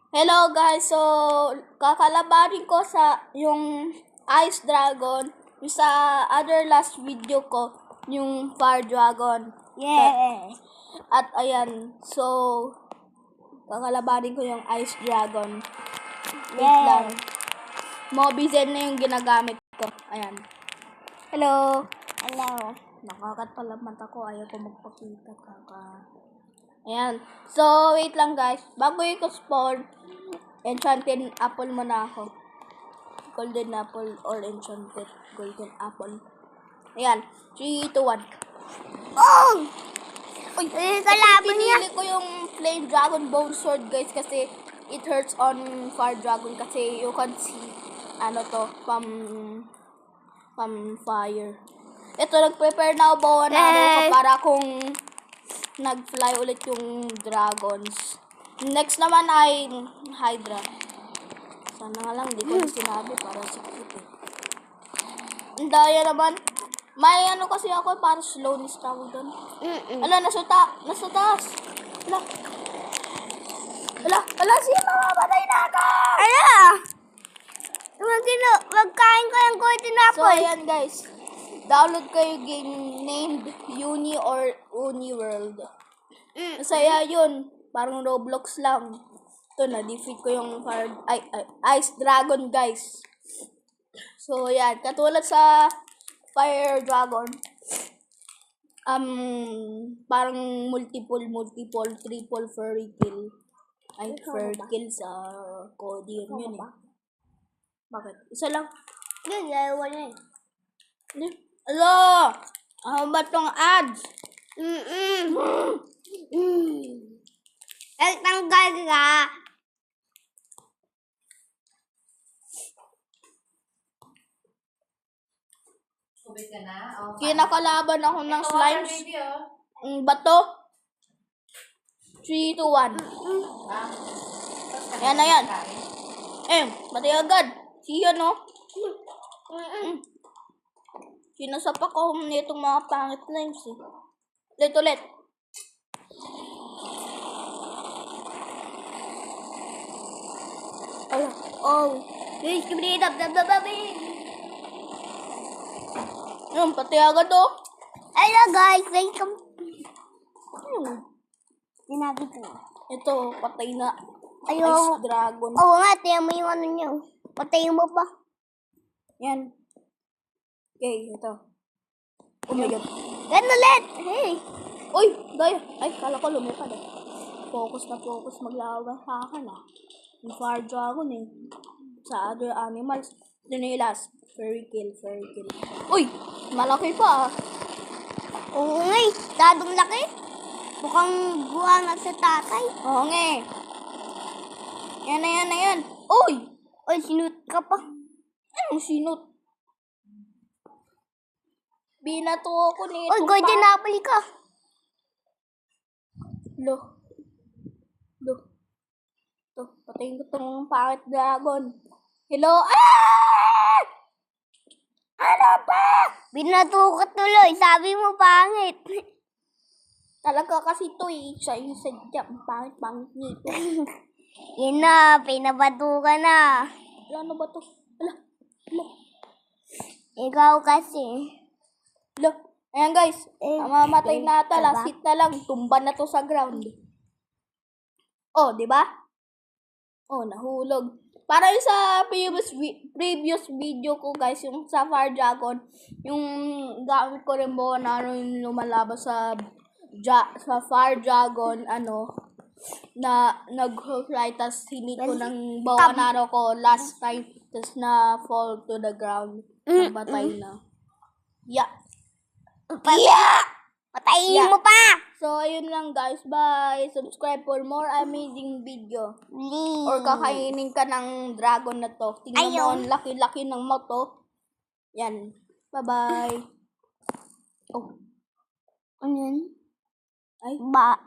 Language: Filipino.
Hello guys, so kakalabanin ko sa yung Ice Dragon, yung sa other last video ko, yung Fire Dragon. Yeah. At ayan, so kakalabanin ko yung Ice Dragon. Wait lang. Mobizen na yung ginagamit ko. Ayan. Hello. Hello. Nakakat pala mata ko, ayaw ko magpakita. Ayan. So, wait lang guys. Bago yung spawn, enchanted apple muna ako. Golden apple or enchanted golden apple. Ayan. 3, 2, 1. Oh! Uy! Kalaban niya. Pinili ko yung flame dragon bone sword guys kasi it hurts on fire dragon kasi you can see ano to from fire. Ito, nag-prepare na ako para kung nag-fly ulit yung dragons. Next naman ay Hydra. Sana nga lang, di ko na sinabi para sikip eh. Ang daya naman. May ano kasi ako, para slowness tawag doon. Ala, nasa taas. Ala, siya mamamatay na ako! Ala! Magkain ko yung golden So, apple. ayan guys. Download kayo game named Uni or Uni World. Masaya yun. Parang Roblox lang. Ito, na-defeat ko yung Ice Dragon, guys. So, yan. Katulad sa Fire Dragon. Parang multiple, triple fairy kill. Ay, fairy kill sa Cody. Yun eh. Bakit? Isa lang. Yun, dalawa na eh. Alo! Ano ba tong ads? Tanggal ka. Kinakalaban ako ng slimes. Bato. 3, 2, 1. Yan na yan. Batay agad. Siya no? Sinasapak ko nitong mga pangit slimes eh. Ulit. Oh. Please, give me it up. Pati agad oh. Hello guys, welcome. Sinabi ko. Ito, patay na. Ayaw. Ice Dragon. Oo nga, tiyan mo yung ano niyo. Patayin mo pa. Yan. Okay, ito. Oh my God. Gan ulit. Hey. Uy, daya. Ay, kala ko lumipad eh. Focus maglaban sa akin ah. Yung Fire Dragon eh. Sa other animals. Dinilas. Fairy kill. Uy, malaki pa ah. Oo nga eh. Dadong laki. Mukhang buha na sa tatay. Oo nga eh. Yan na yan. Uy! Oy, sinut ka pa. Anong sinut? Binato ako nito. Oy, golden apple ka. Lo. Ito, patayin ko itong pangit dragon. Hello? Ah! Ano ba? Binato ka tuloy. Sabi mo pangit. Talaga kasi ito eh. Siya yung sadya. Pangit nito. Yan na, pinabato ka na. Ano ba to? Ala. Ikaw kasi. Lo. Ayan guys. Mamatay na ata. Last hit na lang. Tumba na to sa ground. Oh, di ba? Oh, nahulog. Para yung sa previous video ko guys, yung sa Fire Dragon, yung gamit ko rin mo na yung lumalabas sa Fire Dragon, na nag-fly, tas hindi ko ng bawanaro ko last time, tas na fall to the ground. Nabatay na. Yeah! Patayin mo pa. So, ayun lang guys. Bye! Subscribe for more amazing video. Please. Or kakainin ka ng dragon na to. Tingnan mo, ang laki-laki ng moto. Yan. Bye-bye. Oh. Ano yun? Ay. Bye-bye.